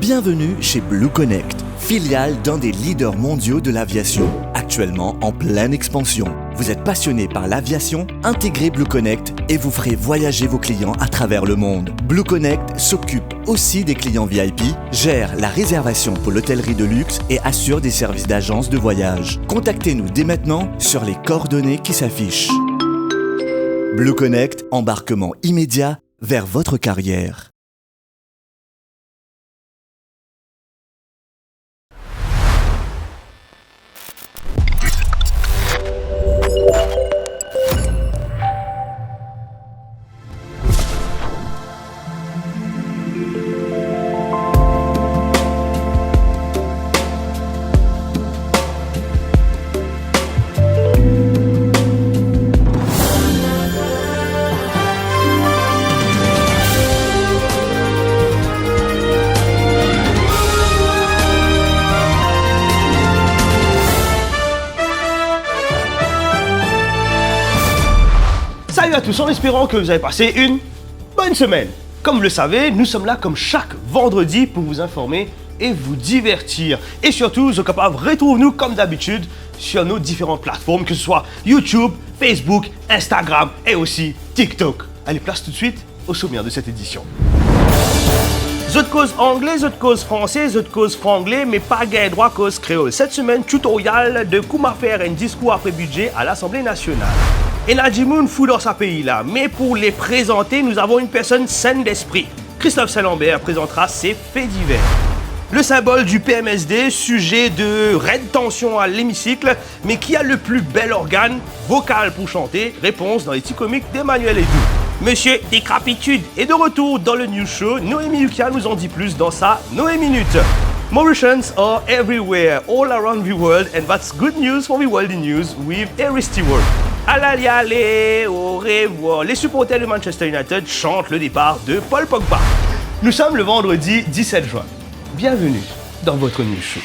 Bienvenue chez Blue Connect, filiale d'un des leaders mondiaux de l'aviation, actuellement en pleine expansion. Vous êtes passionné par l'aviation? Intégrez Blue Connect et vous ferez voyager vos clients à travers le monde. Blue Connect s'occupe aussi des clients VIP, gère la réservation pour l'hôtellerie de luxe et assure des services d'agence de voyage. Contactez-nous dès maintenant sur les coordonnées qui s'affichent. Blue Connect, embarquement immédiat vers votre carrière. Salut à tous, en espérant que vous avez passé une bonne semaine. Comme vous le savez, nous sommes là comme chaque vendredi pour vous informer et vous divertir. Et surtout, vous êtes capables de retrouver nous comme d'habitude sur nos différentes plateformes, que ce soit YouTube, Facebook, Instagram et aussi TikTok. Allez, place tout de suite au sommaire de cette édition. Zot cause anglais, zot cause français, zot cause franglais, mais pas gain droit cause créole. Cette semaine, tutoriel de comment faire un discours après budget à l'Assemblée nationale. Et Nadjimoun fout dans sa pays là, mais pour les présenter, nous avons une personne saine d'esprit. Christophe Saint-Lambert présentera ses faits divers. Le symbole du PMSD, sujet de raide tension à l'hémicycle, mais qui a le plus bel organe vocal pour chanter? Réponse dans les petits comiques d'Emmanuel Edoux. Monsieur Décrapitude est de retour dans le News Show. Noémie Lucas nous en dit plus dans sa Noé Minute. Mauritians are everywhere, all around the world, and that's good news for the world news with Harry Stewart. Allez, au revoir. Les supporters de Manchester United chantent le départ de Paul Pogba. Nous sommes le vendredi 17 juin. Bienvenue dans votre News Show.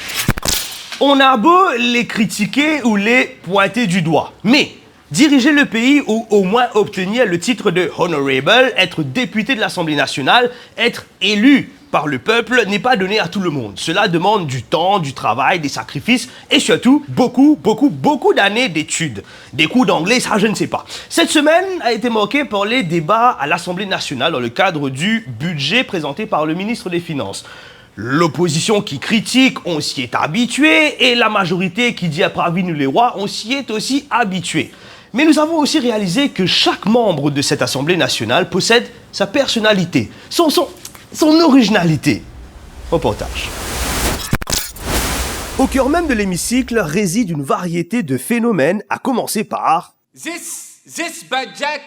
On a beau les critiquer ou les pointer du doigt, mais diriger le pays ou au moins obtenir le titre de Honorable, être député de l'Assemblée nationale, être élu par le peuple n'est pas donné à tout le monde. Cela demande du temps, du travail, des sacrifices et surtout beaucoup d'années d'études. Des cours d'anglais, ça je ne sais pas. Cette semaine a été marquée par les débats à l'Assemblée nationale dans le cadre du budget présenté par le ministre des Finances. L'opposition qui critique, on s'y est habitué, et la majorité qui dit après avis nous les rois, on s'y est aussi habitué. Mais nous avons aussi réalisé que chaque membre de cette Assemblée nationale possède sa personnalité, son originalité. Reportage. Au cœur même de l'hémicycle réside une variété de phénomènes, à commencer par... This budget,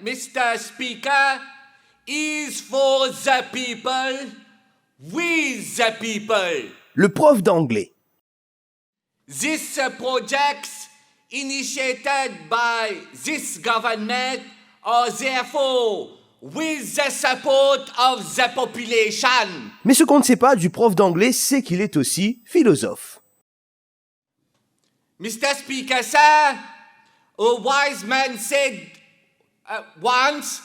Mr. Speaker, is for the people, with the people. Le prof d'anglais. This projects initiated by this government are therefore with the support of the population. Mais ce qu'on ne sait pas du prof d'anglais, c'est qu'il est aussi philosophe. Mr. Speaker, sir, a wise man said once,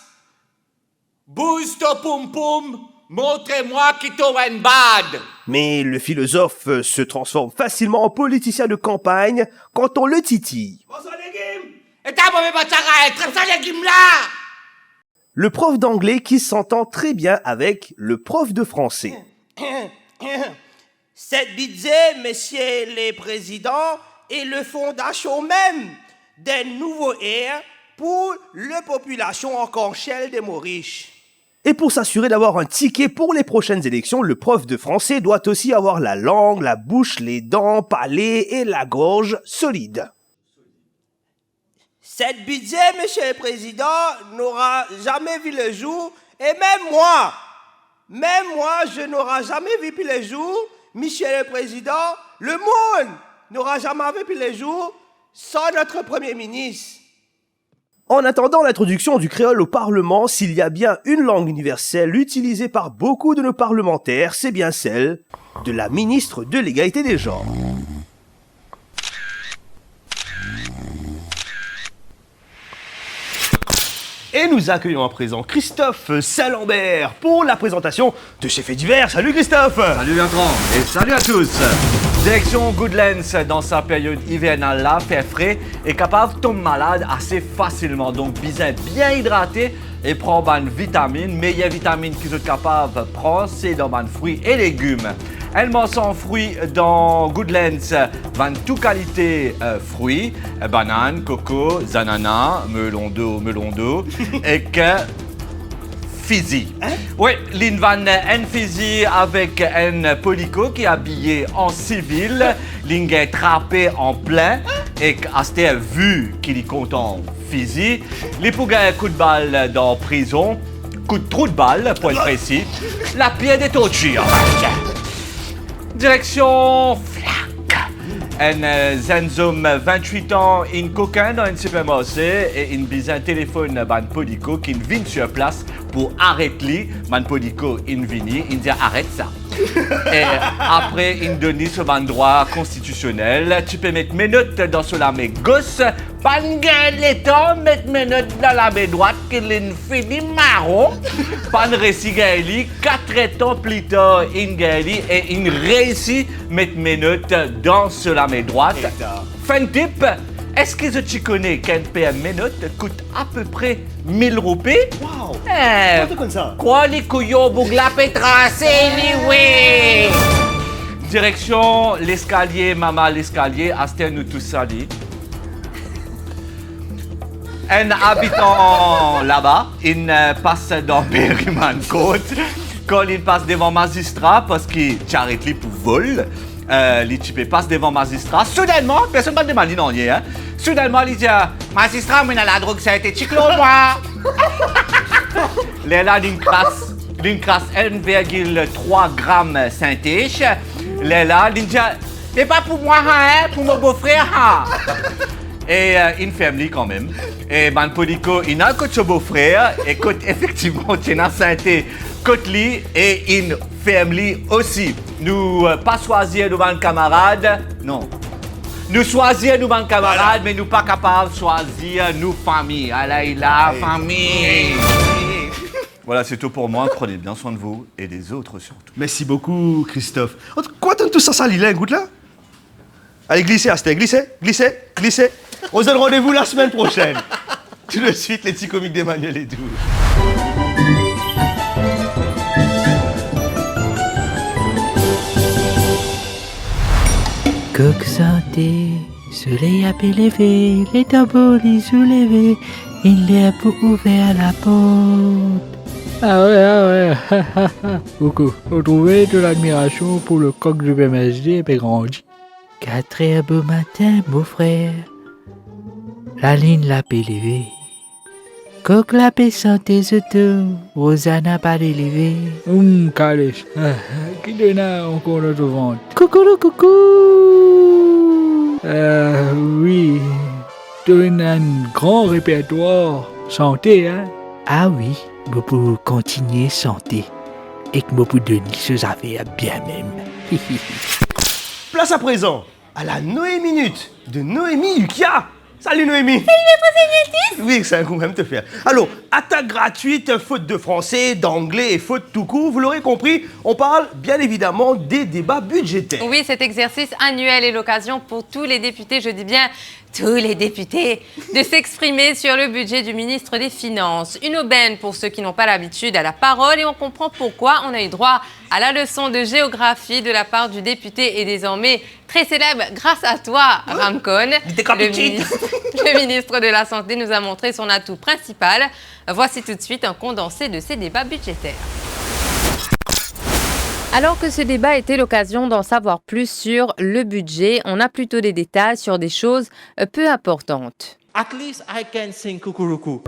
boost to pum pum, montrez-moi qui t'en bad. Mais le philosophe se transforme facilement en politicien de campagne quand on le titille. Bonsoir les gim. Et t'as mauvais bâtard, très ça les gim là. Le prof d'anglais qui s'entend très bien avec le prof de français. Cette budget, messieurs les présidents, est le fondation même d'un nouveau ère pour la population encore chère des Maurices. Et pour s'assurer d'avoir un ticket pour les prochaines élections, le prof de français doit aussi avoir la langue, la bouche, les dents, palais et la gorge solides. Cette budget, monsieur le président, n'aura jamais vu le jour, et même moi, je n'aurai jamais vu le jour, monsieur le président, le monde n'aura jamais vu le jour sans notre premier ministre. En attendant l'introduction du créole au Parlement, s'il y a bien une langue universelle utilisée par beaucoup de nos parlementaires, c'est bien celle de la ministre de l'Égalité des genres. Et nous accueillons à présent Christophe Salambert pour la présentation de ces faits divers. Salut Christophe! Salut Bertrand et salut à tous. Direction Goodlands dans sa période hivernale là, fait frais et capable de tomber malade assez facilement. Donc bien hydraté et prendre une vitamine. Meilleure vitamine qu'ils sont capables de prendre, c'est dans les fruits et légumes. Elle mange son fruit dans Goodlands, van toute qualité fruits, bananes, coco, ananas, melon d'eau et que Fizi. Oui, l'in van en Fizi avec un polico qui est habillé en civil, l'in est trappé en plein et à cette vu qu'il est content Fizi, les pour un coup de balle dans prison, coup de trou de balle pour être précis, la pierre des tortures. Direction Flac. Un zenzum 28 ans, in coquin dans un supermarché et in bizarre téléphone ban polico qui vient sur place pour arrêter man polico in vini, in dit arrête ça. Et après in donne sur un droit constitutionnel, tu peux mettre mes notes dans sur la main gauche, pas les temps mettre mes notes dans la main droite qui l'in fini marron, pas réussi gaili 4 ans plus tard in gaili et in réussi mettre mes notes dans sur la main droite. Fin tip. Est-ce que tu connais qu'un PM Menotte coûte à peu près 1000 roupies? Waouh! Comme ça. Quoi les couillons bougla pétra, c'est oui! Direction l'escalier, maman l'escalier, Astel nous tous salis. Un habitant là-bas, il passe dans Berryman Côte. Quand il passe devant magistrat parce qu'il t'arrête lui pour vol. Les types passent devant magistrat. Soudainement, personne ne demande non, hein. Soudainement, il dit magistrat, mais la drogue, ça a été chiclo, moi. Là, il crasse 1,3 grammes synthèse. Là, il dit c'est pas pour moi, hein, pour mon beau-frère. Hein. Et une famille quand même. Et man polico, il a un coach beau-frère et coach effectivement, tu as synthé coach lui et une famille aussi. Nous pas choisir nos camarades, non. Nous choisir nos camarades, voilà. Mais nous pas capables de choisir nos familles. Allez, la famille. Voilà, c'est tout pour moi. Prenez bien soin de vous et des autres surtout. Merci beaucoup Christophe. Quoi t'aimes tout ça, ça, Lila, écoute là? Allez, glissez, Asté, glissez. On se donne rendez-vous la semaine prochaine. Tout de suite, les petits comiques d'Emmanuel et tout. Coq santé, soleil a pu lever, les tambours les soulevés, il est pour ouvrir la porte. Ah ouais. Coucou, retrouvez de l'admiration pour le coq du BMSD et grandi. 4 heures beau matin, mon frère. La ligne l'a pu lever. Coq l'a pu santé surtout, Rosanna pas l'élevé. Calèche, qui donne encore notre ventre? Coucou. Oui, tu as un grand répertoire santé, hein? Ah oui, je peux continuer santé. Et que je peux donner ce affaires bien même. Place à présent à la Noémie Minute de Noémie Ukia. Salut Noémie. Salut maître Sénétis. Oui, c'est un coup même te faire. Alors, attaque gratuite, faute de français, d'anglais et faute tout court, vous l'aurez compris, on parle bien évidemment des débats budgétaires. Oui, cet exercice annuel est l'occasion pour tous les députés, je dis bien tous les députés, de s'exprimer sur le budget du ministre des Finances. Une aubaine pour ceux qui n'ont pas l'habitude à la parole et on comprend pourquoi on a eu droit à la leçon de géographie de la part du député et désormais très célèbre grâce à toi, Ramcon. Le ministre de la Santé nous a montré son atout principal. Voici tout de suite un condensé de ces débats budgétaires. Alors que ce débat était l'occasion d'en savoir plus sur le budget, on a plutôt des détails sur des choses peu importantes. At least I can sing kukuruku.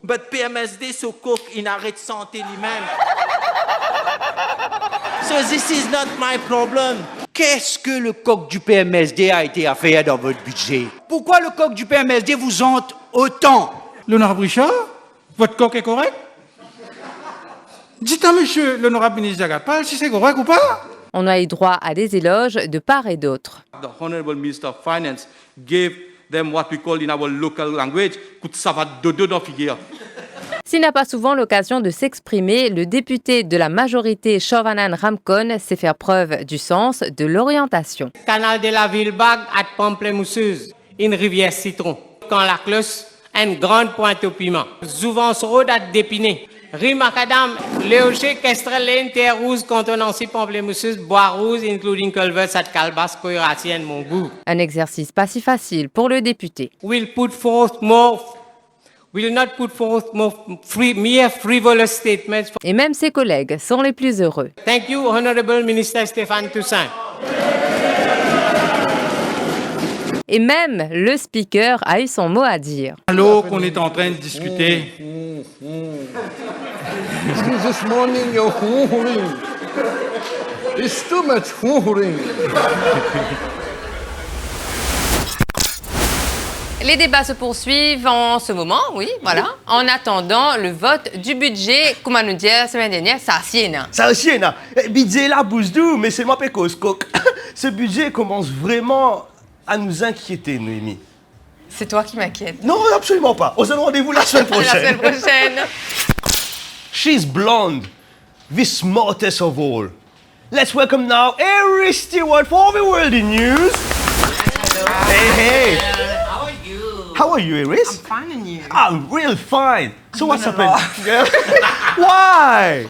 But PMSD so cook in arrêt santé lui-même. So this is not my problem. Qu'est-ce que le coq du PMSD a été à faire dans votre budget? Pourquoi le coq du PMSD vous hante autant? L'honorable Richard, votre coq est correct? Dites à monsieur l'honorable ministre Zagatpal si c'est correct ou pas. On a eu droit à des éloges de part et d'autre. The Honorable Minister of Finance gave them what we call in our local language, kutsavat dodo dans figure. S'il n'a pas souvent l'occasion de s'exprimer, le député de la majorité Chovanan Ramkon sait faire preuve du sens de l'orientation. Canal de la Ville-Bague à Pamplemousseuse, une rivière citron. Quand la cloche, une grande pointe au piment. Zouvance Road à Dépiné. Rue Macadam, Léoché, Kestrel, Terre Rouge, Canton-Nancy, Pamplemousseuse, Bois-Rouge, including Culvers at Calbas, Coirati and Mongou. Un exercice pas si facile pour le député. Will not put forth more mere frivolous statements. Et même ses collègues sont les plus heureux. Thank you, Honorable Minister Stéphane Toussaint. Et même le speaker a eu son mot à dire. Alors qu'on est en train de discuter. This morning you're hoovering. It's too much hoovering. Les débats se poursuivent en ce moment, oui, voilà, en attendant le vote du budget, comme on nous dit la semaine dernière, ça sienne. Ça sienne. Budget la bouche d'où, mais c'est moi pécos coq. Ce budget commence vraiment à nous inquiéter, Noémie. C'est toi qui m'inquiète. Non, absolument pas. On se donne rendez-vous la semaine prochaine. La semaine prochaine. She's blonde, the smartest of all. Let's welcome now Eris Stewart for the World in News. Hey. How are you, Iris? I'm fine, and you? I'm real fine. So what's happened? Yeah. Why?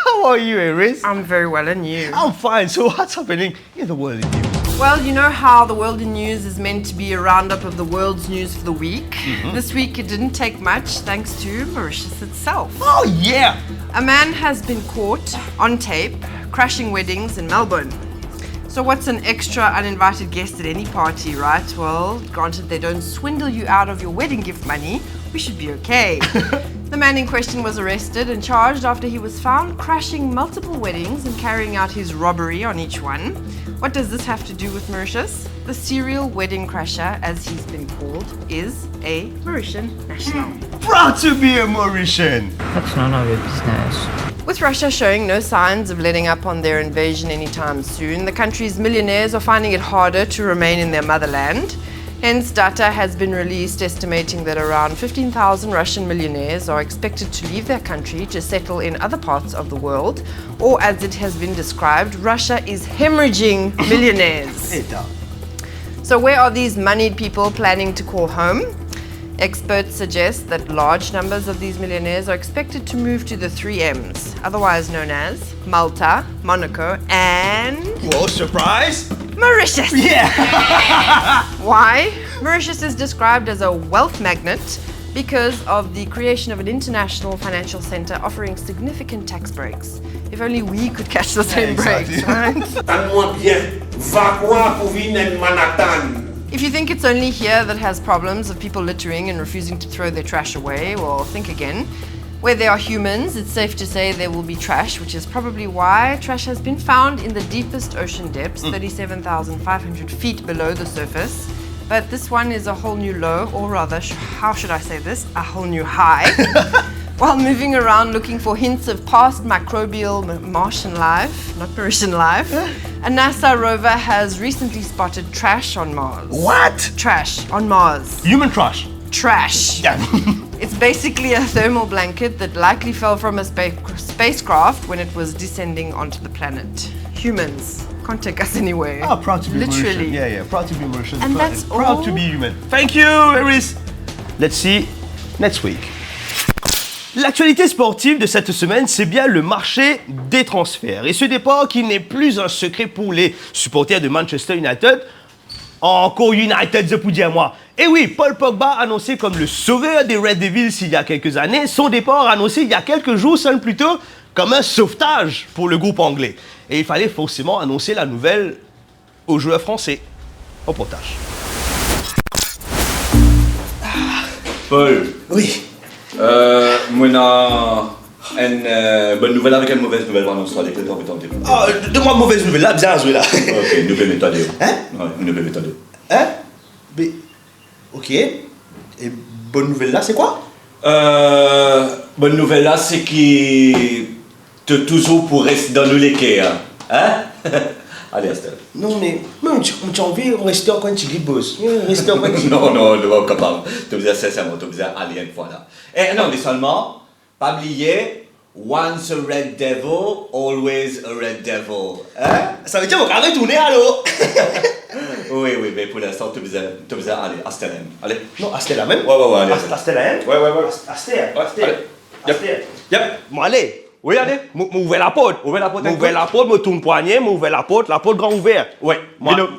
How are you, Iris? I'm very well, and you? I'm fine. So what's happening in the world in news? Well, you know how the World in News is meant to be a roundup of the world's news for the week? This week it didn't take much thanks to Mauritius itself. Oh, yeah! A man has been caught on tape crashing weddings in Melbourne. So what's an extra uninvited guest at any party, right? Well, granted they don't swindle you out of your wedding gift money, we should be okay. The man in question was arrested and charged after he was found crashing multiple weddings and carrying out his robbery on each one. What does this have to do with Mauritius? The serial wedding crasher, as he's been called, is a Mauritian national. Proud to be a Mauritian! That's none of your business. With Russia showing no signs of letting up on their invasion anytime soon, the country's millionaires are finding it harder to remain in their motherland. Hence, data has been released estimating that around 15,000 Russian millionaires are expected to leave their country to settle in other parts of the world, or as it has been described, Russia is hemorrhaging millionaires. So where are these moneyed people planning to call home? Experts suggest that large numbers of these millionaires are expected to move to the 3 M's, otherwise known as Malta, Monaco, and... Whoa, surprise! Mauritius! Yeah! Why? Mauritius is described as a wealth magnet because of the creation of an international financial center offering significant tax breaks. If only we could catch the same breaks, right? If you think it's only here that has problems of people littering and refusing to throw their trash away, well, think again. Where there are humans, it's safe to say there will be trash, which is probably why trash has been found in the deepest ocean depths, 37,500 feet below the surface. But this one is a whole new low, or rather, how should I say this? A whole new high. While moving around looking for hints of past microbial Martian life, not Mauritian life, a NASA rover has recently spotted trash on Mars. What? Trash on Mars. Human trash. Trash. Yeah. It's basically a thermal blanket that likely fell from a spacecraft when it was descending onto the planet. Humans can't take us anywhere. Oh, proud to be Literally. Mauritian. Yeah, proud to be Mauritian. And that's proud all. to be human. Thank you, Iris. Let's see next week. L'actualité sportive de cette semaine, c'est bien le marché des transferts. Et ce départ qui n'est plus un secret pour les supporters de Manchester United. Encore United, je peux dire moi. Et oui, Paul Pogba, annoncé comme le sauveur des Red Devils il y a quelques années, son départ annoncé il y a quelques jours, sonne plutôt comme un sauvetage pour le groupe anglais. Et il fallait forcément annoncer la nouvelle aux joueurs français. Reportage. Paul. Oui. Moi, une bonne nouvelle avec une mauvaise nouvelle dans l'histoire des clubs. Ah, donne-moi une mauvaise nouvelle là, bien joué là. Ok, nouvelle méthode. Hein? Ouais, nouvelle méthode. Hein? Mais, ok. Et bonne nouvelle là, c'est quoi? Bonne nouvelle là, c'est que tu toujours pour rester dans le léquer. Hein? Allez, Estelle. Non, mais tu as envie de rester encore un petit boss. Rester encore un petit Non, non, ne pas capable. Tu me disais sincèrement, tu me disais allez une fois là. Et non, mais seulement, pas oublier, once a red devil, always a red devil. Hein? Ça veut dire qu'on va retourner, allô? Oui, mais pour l'instant, tu me disais allez, Astelle. Allez. Non, Astelle la même? Ouais, allez. Astelle la même? Ouais. Astelle. Allez. Yep. Bon, allez. Oui, allez. M'ouvre la porte. Ouvre la porte. M'ouvre la porte, me tourne poignet, m'ouvre la porte grand ouvert. Oui,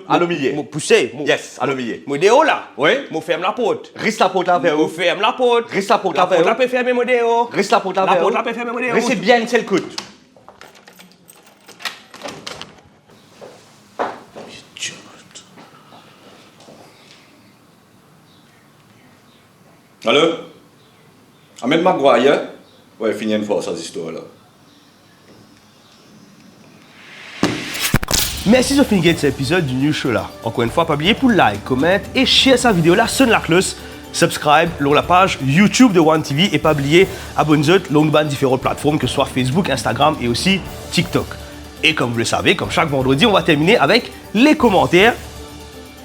à le milieu. Me pousser. Yes, à le milieu. Me déo là. Oui. Me ferme la porte. Reste la porte là vers Me où? ferme la porte. Reste la porte là La vers porte là où? peut fermer me déo. Reste la porte là La vers où? porte là peut fermer me déo. Restez bien, c'est le coup. Allô? Ahmed Maguire? Ouais, fini une fois, cette histoire-là. Merci de finir cet épisode du New Show là. Encore une fois, pas oublier pour like, comment et share sa vidéo là, sonne la cloche, subscribe sur la page YouTube de One TV et pas oublier abonnez-vous dans différentes plateformes que ce soit Facebook, Instagram et aussi TikTok. Et comme vous le savez, comme chaque vendredi, on va terminer avec les commentaires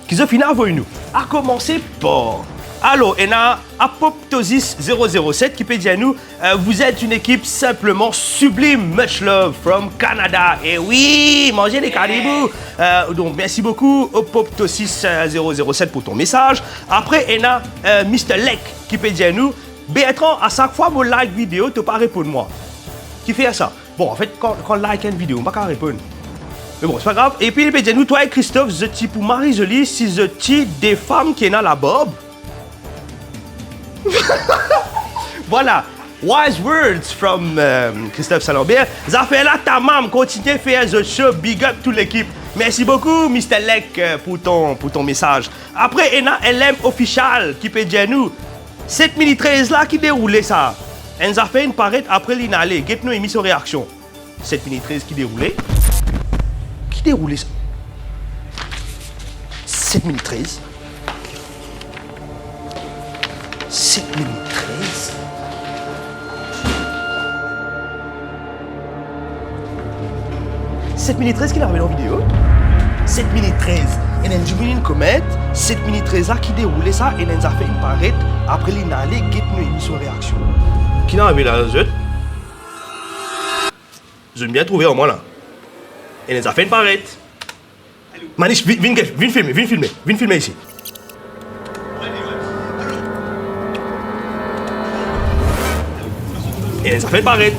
qui se finissent avec nous. À commencer par... Alors, on a Apoptosis 007 qui peut dire à nous vous êtes une équipe simplement sublime. Much love from Canada. Et oui, mangez les caribous. Donc, merci beaucoup, Apoptosis 007 pour ton message. Après, on a Mr. Lek qui peut dire à nous Bertrand, à chaque fois, mon like vidéo, tu ne pas répondre moi. Qui fait ça? Bon, en fait, quand like une vidéo, on ne peut pas répondre. Mais bon, c'est pas grave. Et puis, il peut dire nous, toi et Christophe, je dis pour Marie-Jolie, si je dis des femmes qui ont la bob. Voilà, wise words from Christophe Salambert. Ça fait là ta maman, continue à faire the show, big up toute l'équipe. Merci beaucoup Mr. Lek pour ton message. Après, on a LM Official qui peut dire nous, cette mini 13 là qui déroulait ça. Elle nous a fait une parade après l'inhalé. Get nous émission réaction. Cette mini 13 qui déroulait. Qui déroulait ça? Cette mini 13. 7 minutes 13. Cette minute 13 qu'il a remis en vidéo. 7 minutes 13. Et elle a une comète. 7 minutes 13 là qui déroulait ça. Et elle a fait une parade. Après l'inhalé, get nous émission réaction. Qui n'a arrivé là, je bien trouvé au moins là. Et elle a fait une parade. Manish, viens filmer ici. Et elle nous a fait une barrette.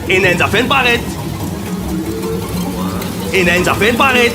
Et elle nous a fait une barrette. Et elle nous a fait une barrette.